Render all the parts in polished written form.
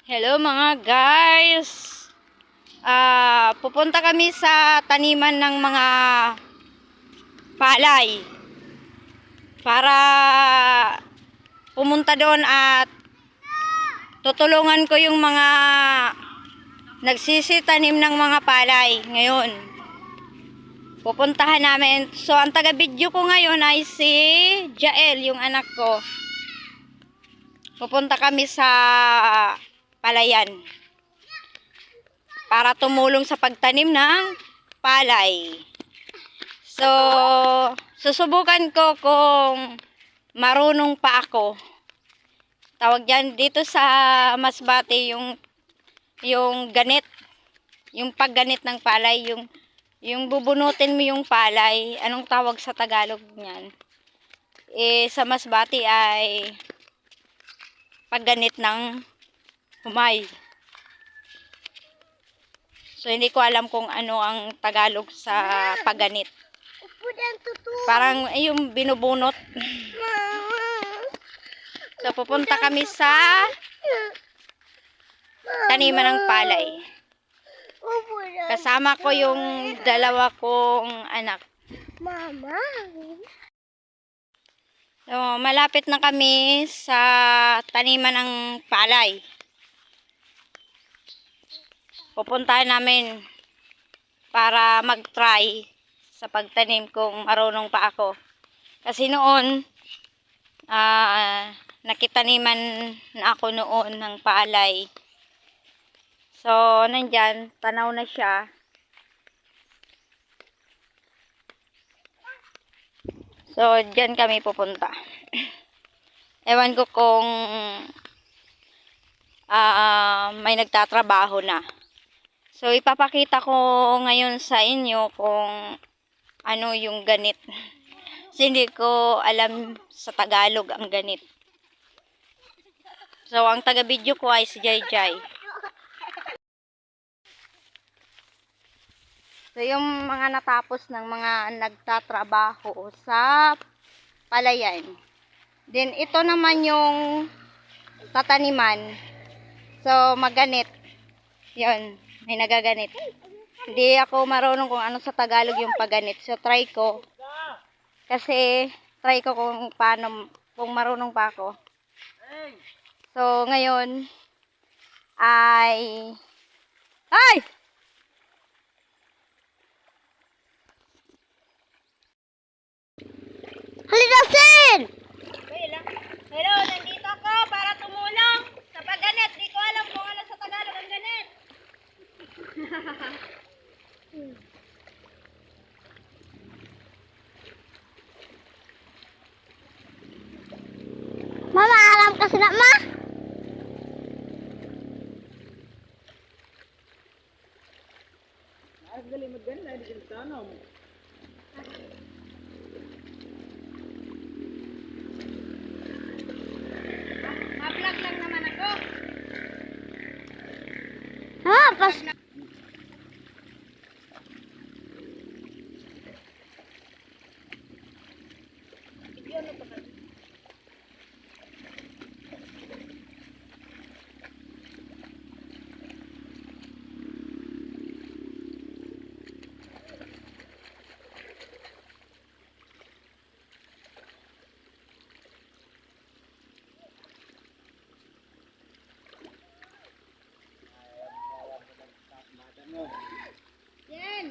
Hello mga guys. Pupunta kami sa taniman ng mga palay para pumunta doon at tutulungan ko yung mga nagsisitanim ng mga palay ngayon. Pupuntahan namin. So ang taga-video ko ngayon ay si Jael, yung anak ko. Pupunta kami sa palayan para tumulong sa pagtanim ng palay. So, susubukan ko kung marunong pa ako. Tawag diyan dito sa Masbate yung ganit, yung pagganit ng palay, yung bubunutin mo yung palay. Anong tawag sa Tagalog niyan? Sa Masbate ay pagganit ng humay. So, hindi ko alam kung ano ang Tagalog sa pagganit. Parang yung binubunot. So, pupunta kami sa taniman ng palay. Kasama ko yung dalawa kong anak. Mama. So, malapit na kami sa taniman ng palay. Pupuntahan namin para mag-try sa pagtanim kung marunong pa ako. Kasi noon, nakitaniman na ako noon ng palay. So, nandyan, tanaw na siya. So, dyan kami pupunta. Ewan ko kung may nagtatrabaho na. So, ipapakita ko ngayon sa inyo kung ano yung ganit. Kasi hindi ko alam sa Tagalog ang ganit. So, ang taga-video ko ay si Jai. So, yung mga natapos ng mga nagtatrabaho sa palayan. Then, ito naman yung tataniman. So, maganit. Yun, may nagaganit. Hindi ako marunong kung ano sa Tagalog yung pagganit. So, try ko. Kasi, try ko kung paano, kung marunong pa ako. So, ngayon, ay... Halidasin! Hello, nandito ako para tumulong sa pagganit. Di ko alam kung ano sa Tagalog ang ganit. Mama, alam kasi na, ma? Ma-vlog lang naman ako. Ha, pas... Yan.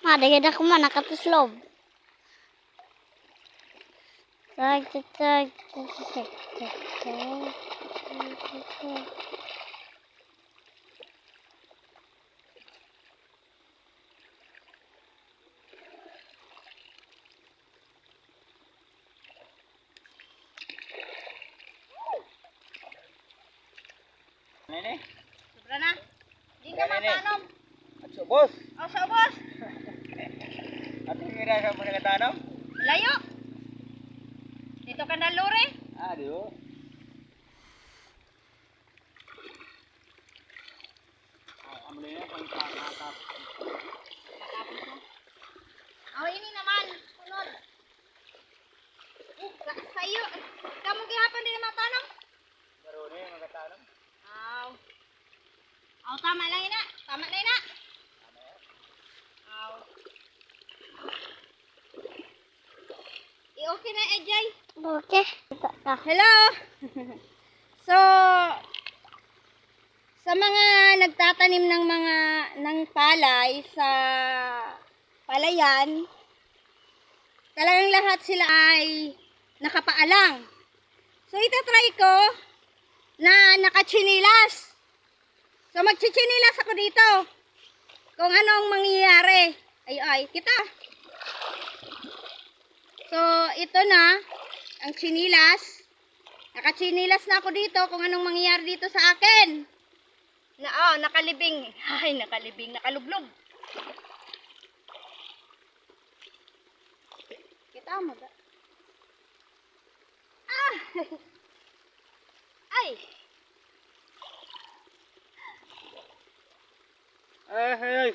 Ma, dagad ako man, nakatuslog. Tag. Nene, Sobra na. Di ka matanom. at subos. O, sa ubos. At tingin sa mga nagtanong. Layo. Dito ka na lure. Ah, di ba? Amuli na, pang nakatap. O, ini naman. Sunod. Sa'yo. Kamu gihapon din matanong? Baro na yung nagtanong. Aw. Aw, tama lang ina. Tama na ina. Aw. I-okay na, Ejay. Okay. Hello. So, sa mga nagtatanim ng palay sa palayan, talagang lahat sila ay nakapaalang. So, itatry ko na nakatsinilas. So, magchichinilas ako dito. Kung anong mangyayari. Ay, kita. So, ito na, ang chinilas. Nakatsinilas na ako dito kung anong mangyayari dito sa akin. Nakalibing. Ay, nakalibing, nakalublob. Kita mo ba? Ah! Ay! Ay.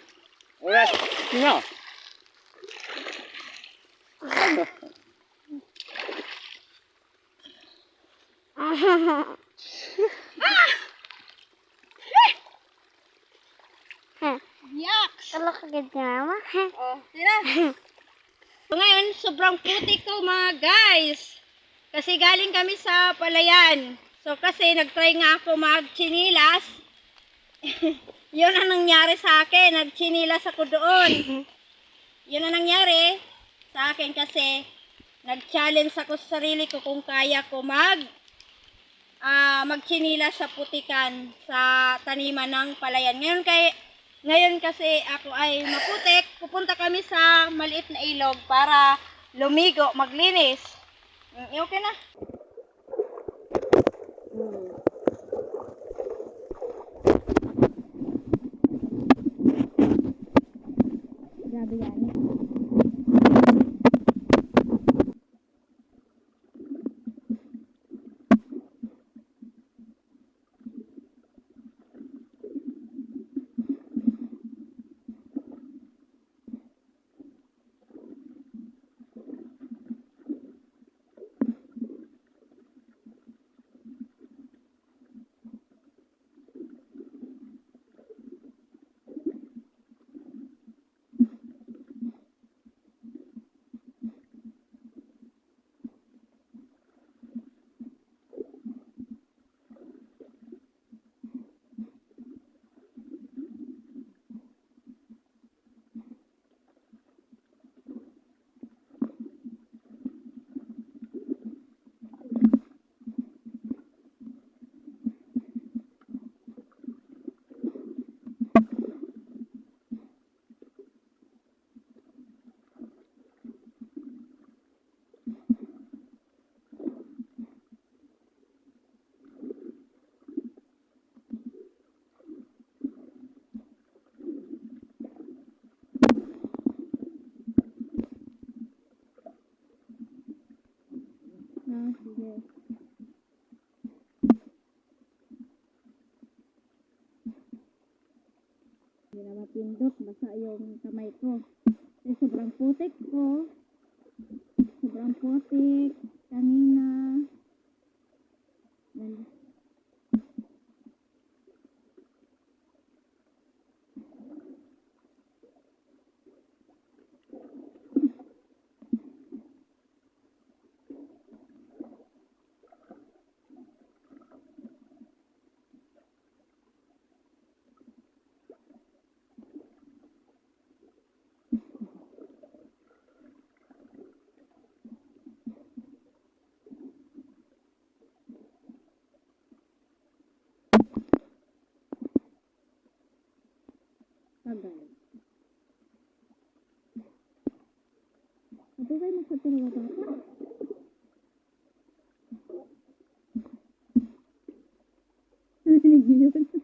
Wala. Sino? Yucks! Kalau kaget mama. Oh, tira. So, ngayon, sobrang putik ko mga guys. Kasi galing kami sa palayan. So, kasi nagtry nga ako magchinilas. Yun ang nangyari sa akin. Nagchinilas ako doon. Yun ang nangyari sa akin kasi nag-challenge ako sa sarili ko kung kaya ko magchinilas sa putikan sa taniman ng palayan. Ngayon kasi ako ay maputik, pupunta kami sa maliit na ilog para lumigo, maglinis. Okay na. Grabe yan. Sige. Hindi na mapindot, basa yung kamay ko. Kasi sobrang putik ko. Sobrang putik. Kanina. Tagal. Ito kayo magsatinawag ako? Hindi yun.